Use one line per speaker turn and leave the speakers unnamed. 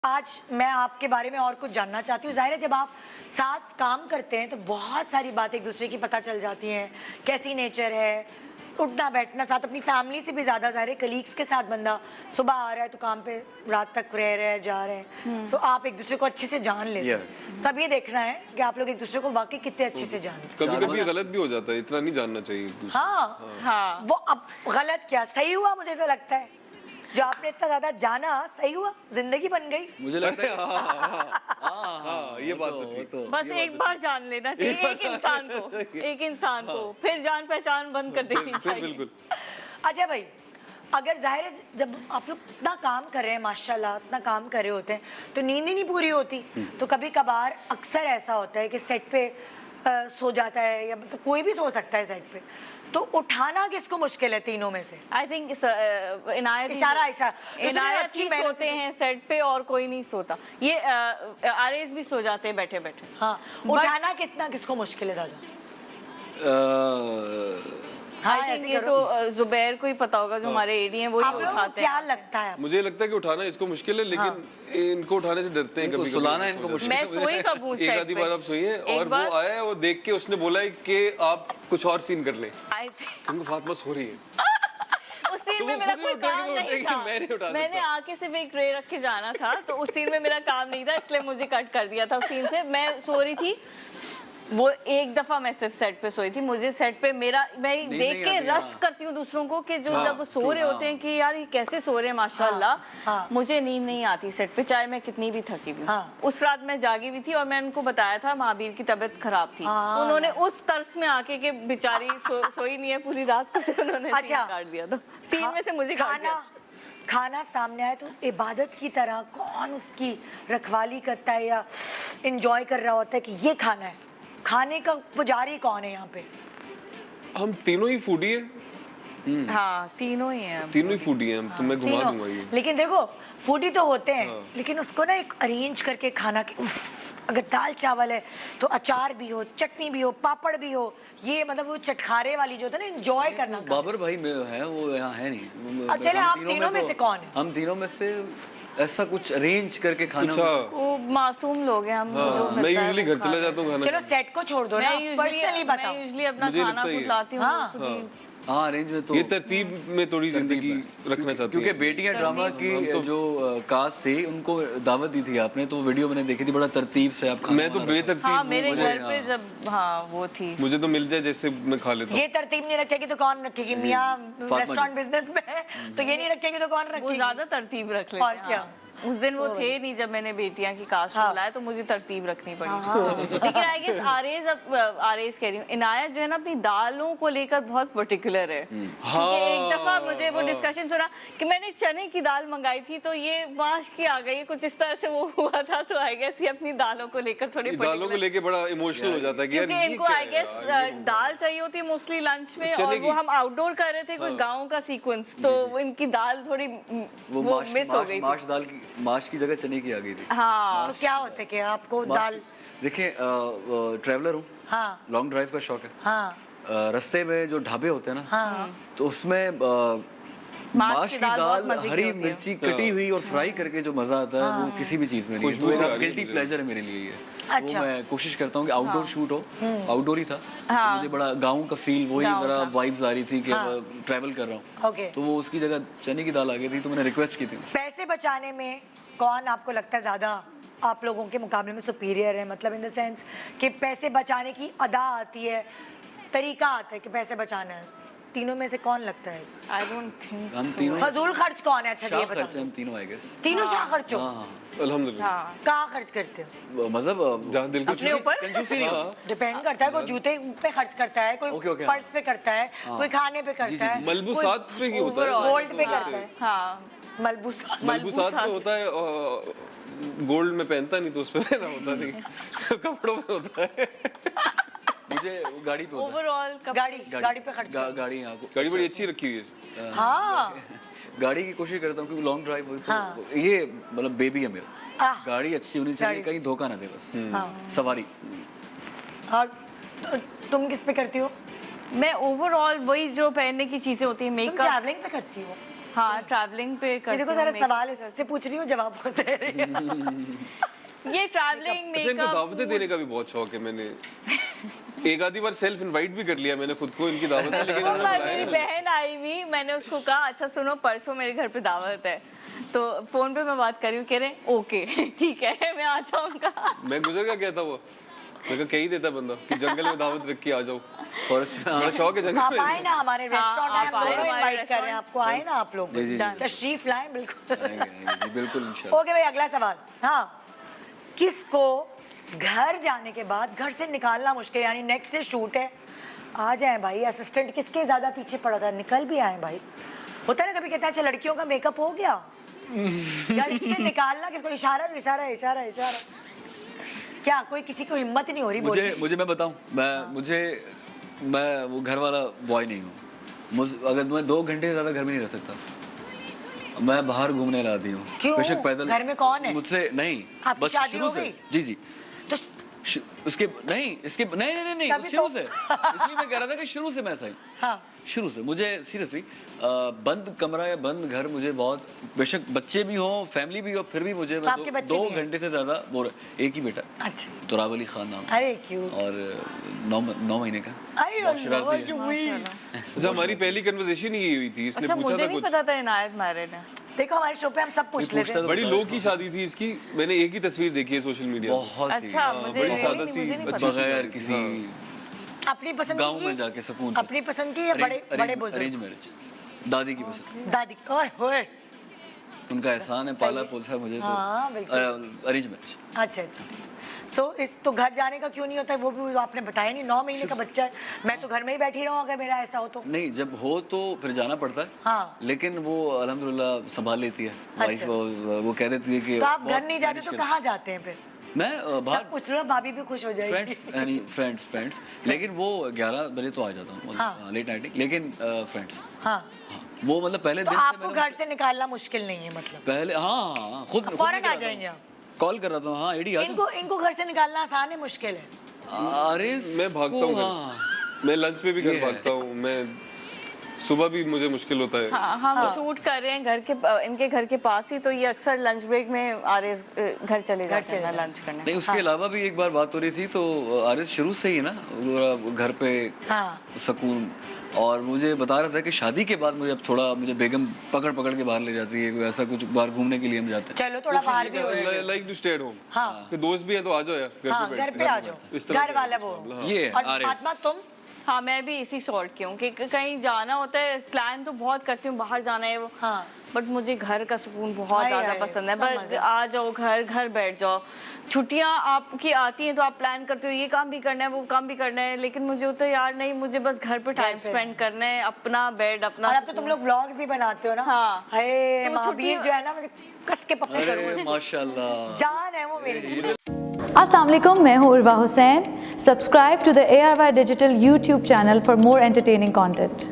आज मैं आपके बारे में और कुछ जानना चाहती हूँ। ज़ाहिर है जब आप साथ काम करते हैं तो बहुत सारी बातें एक दूसरे की पता चल जाती हैं, कैसी नेचर है, उठना बैठना, साथ अपनी फैमिली से भी ज़्यादा ज़ाहिर है कलीग्स के साथ बंदा सुबह आ रहा है तो काम पे रात तक रह रहे हैं, जा रहे हैं, सो आप एक दूसरे को अच्छे से जान लेते हैं। सब ये देखना है कि आप लोग एक दूसरे को वाकई कितने अच्छे से जानते हैं।
कभी-कभी गलत भी हो जाता है, इतना नहीं जानना चाहिए एक दूसरे।
हाँ, वो अब गलत क्या सही हुआ, मुझे तो लगता है जो आपने इतना ज्यादा जाना सही हुआ, जिंदगी बन गई।
मुझे लगता है
ये बात तो ठीक।
बस एक बार जान लेना चाहिए एक इंसान को फिर जान पहचान बंद कर देनी चाहिए।
बिल्कुल।
अच्छा भाई, अगर जाहिर है जब आप लोग इतना काम कर रहे हैं, माशाल्लाह इतना काम कर रहे होते हैं, तो नींद ही नहीं पूरी होती, तो कभी कभार अक्सर ऐसा होता है कि सेट पे सो जाता है, या मतलब कोई भी सो सकता है सेट पे, तो उठाना किसको मुश्किल है तीनों में से?
आई थिंक इनायत
इनायत
ही सोते हैं सेट पे और कोई नहीं सोता। ये आरएस भी सो जाते हैं बैठे बैठे।
हाँ, उठाना किसको मुश्किल है दादा?
आई थिंक ये तो जुबैर को ही पता होगा, जो हमारे एडी हैं वही उठाते हैं।
क्या लगता है?
मुझे लगता है कि उठाना इसको मुश्किल है, लेकिन इनको उठाने से डरते हैं। कभी
सुलाना इनको मुश्किल।
मैं सोई कब हूँ
एक आधी बार आप सोई हैं और वो आया है, वो देख के उसने बोला है कि आप कुछ और सीन कर लें, क्योंकि फातिमा सो रही है।
उस सीन में मेरा कोई काम नहीं था, मैंने आके सिर्फ एक ट्रे रख के जाना था, तो उस सीन में मेरा काम नहीं था, इसलिए मुझे कट कर दिया था उस सीन से। मैं सो रही थी, वो एक दफा मैं सिर्फ सेट पे सोई थी। मुझे सेट पे मैं देख के रश करती हूँ दूसरों को कि जो जब वो सो रहे होते हैं कि यार ये कैसे सो रहे हैं माशाल्लाह। मुझे नींद नहीं आती सेट पे, चाहे मैं कितनी भी थकी हुई। उस रात मैं जागी हुई थी और मैं उनको बताया था महावीर की तबीयत खराब थी। उन्होंने उस तरस में आके के बेचारी सोई नहीं है पूरी रात, तो उन्होंने काट दिया था सीन में से, मुझे काट दिया।
खाना सामने आए तो इबादत की तरह कौन उसकी रखवाली करता है या एंजॉय कर रहा होता है कि ये खाना है? खाने का पुजारी कौन है यहाँ पे?
हम तीनों ही फूडी हैं।
हाँ, तीनों ही हैं,
तीनों ही फूडी हैं हम। तो मैं घुमा दूंगा ये।
लेकिन देखो फूडी तो होते हैं, लेकिन उसको ना एक अरेंज करके खाना कि अगर दाल चावल है तो अचार भी हो, चटनी भी हो, पापड़ भी हो, ये मतलब वो चटखारे वाली जो होता है ना, एंजॉय करना।
बाबर भाई में है, वो यहाँ है नहीं।
अब चले आप तीनों में से कौन है?
हम तीनों में से ऐसा कुछ अरेंज करके खाना।
वो मासूम लोग हैं हम।
मैं यूजुअली घर चला जाता हूँ खाना।
चलो सेट को छोड़ दो ना, पर्सनली बताओ।
मैं यूजुअली अपना खाना खुद लाती हूँ।
हाँ, अरेंज में तो
ये तरतीब में थोड़ी जिंदगी रखना चाहती
क्योंकि बेटियां ड्रामा की जो कास्ट थी उनको दावत दी थी आपने, तो वीडियो मैंने देखी थी, बड़ा तरतीब से आप खाना।
मैं तो बेतरतीब।
हाँ, मेरे घर पे जब वो थी,
मुझे तो मिल जाए जैसे मैं खा लेता हूँ।
ये तरतीब नहीं रखेगी तो कौन रखेगी? मियाँ रेस्टोरेंट बिजनेस में है तो ये नहीं रखेगी तो कौन रखेगी?
वो ज्यादा तरतीब रख लेते हैं।
और क्या?
उस दिन वो थे नहीं जब मैंने बेटियां की कास्ट बुलाया, तो मुझे तरतीब रखनी पड़ी। लेकिन आई गेस आरएस कह रही हूँ, इनायत जो है ना अपनी दालों को लेकर बहुत पर्टिकुलर है। क्योंकि एक दफा मुझे वो डिस्कशन सुना कि मैंने चने की दाल मंगाई थी तो ये माश की आ गई, कुछ इस तरह से वो हुआ था। तो आई गेस ये अपनी दालों को लेकर थोड़ी
दालों को लेके बड़ा इमोशनल हो जाता है कि
क्योंकि इनको आई गेस दाल चाहिए होती है मोस्टली लंच में, और वो हम आउटडोर कर रहे थे कोई गाँव का सीक्वेंस, तो इनकी दाल थोड़ी वो मिस हो गई।
माश की जगह चने की आ गई थी।
हाँ,
तो क्या होता है कि आपको दाल?
देखिए, ट्रैवलर हूँ, लॉन्ग ड्राइव का शौक है। रास्ते में जो ढाबे होते हैं ना, तो उसमें माश की दाल हरी मिर्ची कटी हुई और फ्राई करके जो मजा आता है वो किसी भी चीज में नहीं है। तो एक गिल्टी प्लेजर है मेरे लिए ये।
अच्छा।
वो मैं कोशिश करता हूँ कि आउटडोर शूट हो, आउटडोर ही था, तो मुझे बड़ा गाँव का फील, वही जरा वाइब्स आ रही थी कि ट्रैवल कर रहा हूँ, तो वो उसकी जगह चने की दाल आ गई थी, तो मैंने रिक्वेस्ट की थी।
पैसे बचाने में कौन आपको लगता है ज्यादा आप लोगों के मुकाबले में सुपीरियर है? मतलब इन द सेंस कि पैसे बचाने की अदा आती है, तरीका आता है कि पैसे बचाना है, तीनों में से कौन लगता है?
आई डोंट थिंक
हम तीनों
फजूल खर्च कौन है? अच्छा ये बताओ।
हम तीनों आई गेस।
तीनों शाह खर्च हो?
अल्हम्दुलिल्लाह।
कहाँ खर्च करते हो?
मतलब
जहाँ दिल को
अपने ऊपर
कंजूसी नहीं।
डिपेंड करता है, कोई जूते पे खर्च करता है, कोई पर्स पे करता है, कोई खाने पे करता है,
मलबूसात पे ही होता है,
गोल्ड पे करता है।
हाँ,
मलबूसात पे होता है, गोल्ड में पहनता नहीं तो उस पे पहना होता नहीं, कपड़ों में होता है।
मुझे गाड़ी पे होता है।
ओवरऑल
गाड़ी पे खर्च।
गाड़ी यहाँ को
गाड़ी बड़ी अच्छी रखी हुई है।
हाँ,
गाड़ी की कोशिश करता हूँ क्योंकि लॉन्ग ड्राइव हो तो ये मतलब बेबी है मेरा, गाड़ी अच्छी होनी चाहिए, कहीं धोखा ना दे बस। सवारी।
और तुम किस पे करती हो?
मैं ओवरऑल वही जो पहनने की चीजें होती है,
तुम
मेकअप।
ट्रैवलिंग पे करती हो?
हाँ ट्रैवलिंग पे करती
देखो
हूँ
सारा
makeup।
सवाल इससे पूछ रही हूँ, जवाब दे रही है।
ये ट्रैवलिंग
अच्छा, इनको दावतें
मेकअप
देने का भी बहुत शौक है। मैंने एक आधी बार सेल्फ इनवाइट भी कर लिया मैंने खुद को इनकी दावत में, लेकिन उन्होंने बुलाया
मेरी
नहीं।
बहन आई हुई, मैंने उसको कहा अच्छा सुनो परसों मेरे घर पे दावत है, तो फोन पे मैं बात कर रही हूँ, कह रहे ओके ठीक है मैं आ जाऊंगा।
मैं गुजर का क्या था वो, मैं कहा कहीं देता बंदा कि जंगल में दावत रख के आ जाओ।
फॉरेस्ट में
बड़ा शौक है जंगल
आप
में।
आए ना हमारे रेस्टोरेंट,
आप
हम
आए,
दोनों
हमारे
इनवाइट कर रहे हैं आपको, आए ना आप लोग
जी, जी, जी।
तशरीफ लाएं बिल्कुल।
जी बिल्कुल इंशाल्लाह।
ओके भाई, अगला सवाल। हाँ, किसको घर जाने के बाद घर से निकालना मुश्किल, यानी नेक्स्ट डे शूट है, आ जाए भाई, असिस्टेंट किसके ज्यादा पीछे पड़ा था, निकल भी आए भाई। होता है ना कभी, कहता है अच्छा लड़कियों का मेकअप हो गया, घर से निकालना किसको, इशारा इशारा इशारा इशारा, क्या कोई किसी को हिम्मत ही नहीं हो रही बोलने की?
मुझे मैं बताऊं, मैं वो घर वाला बॉय नहीं हूँ। अगर मैं 2 घंटे से ज़्यादा घर में नहीं रह सकता, मैं बाहर घूमने लाती हूँ।
क्यों?
बेशक पैदल।
घर में कौन है?
मुझसे नहीं,
आपकी
बस
शादी
शुरू
हो
से।
गई?
जी जी,
तो
उसके नहीं, इसके नहीं
तभी
शुरू
तो-
से। इसलिए मैं कह रहा था कि शुरू से मैं ऐसा ही,
हाँ,
शुरू से मुझे सीरियसली बंद कमरा या बंद घर मुझे बहुत, बेशक बच्चे भी हों, फैमिली भी हो, फिर भी मुझे
तो आपके बच्चे
2
भी हैं?
घंटे से ज़्यादा बोर। एक ही बेटा,
अच्छा,
तुराब अली खान नाम,
अरे क्यों,
और 9 महीने का।
अरे
बहुत शरारती है।
अल्लाह, ये हुई।
अच्छा, हमारी पहली कन्वर्सेशन ही हुई थी, इसने
अच्छा
पूछा
मुझे
था
नहीं
कुछ।
पता था इनायत मैरिड है।
देखो हमारे शो पे हम सब पूछ
कोई
लेते
पूछता
हैं।
तो
बड़ी
बताओ।
लो की शादी थी इसकी, मैंने एक ही तस्वीर देखी है सोशल मीडिया पे।
बहुत ही
अच्छा मुझे
बड़ी
really
सादा
नहीं,
सी
मुझे नहीं
बच्ची
पता।
सी।
बगैर किसी
अपनी पसंद
गांव
की
में जाके सुकून से।
अपनी पसंद की या बड़े बड़े बुजुर्ग,
अरेंज मैरिज, दादी की पसंद,
दादी, ओए होए,
उनका एहसान है, पाला पोसा मुझे तो।
हाँ, बिल्कुल।
Arrange marriage.
अच्छा अच्छा। सो तो घर जाने का क्यों नहीं होता है, वो भी आपने बताया नहीं, 9 महीने का बच्चा है, मैं तो घर में ही बैठी रहूँ अगर मेरा ऐसा हो तो।
नहीं, जब हो तो फिर जाना पड़ता है।
हाँ।
लेकिन वो अल्हम्दुलिल्लाह संभाल लेती है वाइफ,
अच्छा।
वो कह देती है कि
तो आप घर
बहुत
नहीं जाते
manage
तो
कर-
कहाँ जाते हैं फिर?
मैं बाहर,
पूछ लो, भाभी भी खुश हो जाएगी।
फ्रेंड्स, लेकिन वो 11 बजे तो आ जाता हूँ,
हाँ।
लेट नाइट, लेकिन फ्रेंड्स,
हाँ,
वो मतलब पहले
तो
दिन से
आपको
मैंने
घर से निकालना मुश्किल नहीं है मतलब,
पहले, हाँ खुद
फौरन आ जाएंगे आप?
कॉल कर रहा था, हाँ एडी आ
इनको घर से निकालना आसान है मुश्किल है?
अरे
मैं भागता हूँ
हाँ।
घर, मैं लंच में भी घर भागता हूँ, मैं सुबह भी मुझे मुश्किल होता है।
हाँ हम शूट कर रहे हैं घर के इनके घर के पास ही, तो ये अक्सर लंच ब्रेक में आरिस घर चले जाते हैं लंच करने।
नहीं, उसके अलावा भी एक बार बात हो रही थी, तो आरिस शुरू से ही ना वो घर पे
हाँ,
सुकून, और मुझे बता रहा था कि शादी के बाद मुझे अब थोड़ा, मुझे बेगम पकड़ पकड़ के बाहर ले जाती है, कोई ऐसा कुछ बाहर घूमने के लिए हम जाते हैं।
चलो थोड़ा बाहर भी हो जाएगा।
Like to stay at home.
हाँ।
कि दोस्त भी है तो आ जाओ यार,
हाँ,
घर
घर
पे
पे आ
इस
जाओ,
तरह
घर वाला वो।
ये
और
आरिस।
फातिमा तुम?
हाँ मैं भी इसी सॉर्ट की हूँ कि कहीं जाना होता है, प्लान तो बहुत करती हूँ बाहर जाना है वो,
हाँ।
बट मुझे घर का सुकून बहुत
हाय,
ज़्यादा
हाय,
पसंद है।
क्या
बस
मज़ा।
आ जाओ घर बैठ जाओ। छुट्टियाँ आपकी आती हैं तो आप प्लान करते हो ये काम भी करना है वो काम भी करना है, लेकिन मुझे होता है यार नहीं, मुझे बस घर पे टाइम
पे।
स्पेंड करना है, अपना बेड अपना।
और अब तो तुम लोग व्लॉग्स भी बनाते हो ना?
हाँ।
अरे
तो वो
महावीर
छुट्टियाँ-
जो है ना, मुझे कस के पकड़
अरे
करूँ,
माशाल्लाह,
जान है वो मेरी।
अस्सलाम वालेकुम, मैं हूँ Urwa Hussain. Subscribe to the ARY digital YouTube channel for more entertaining content.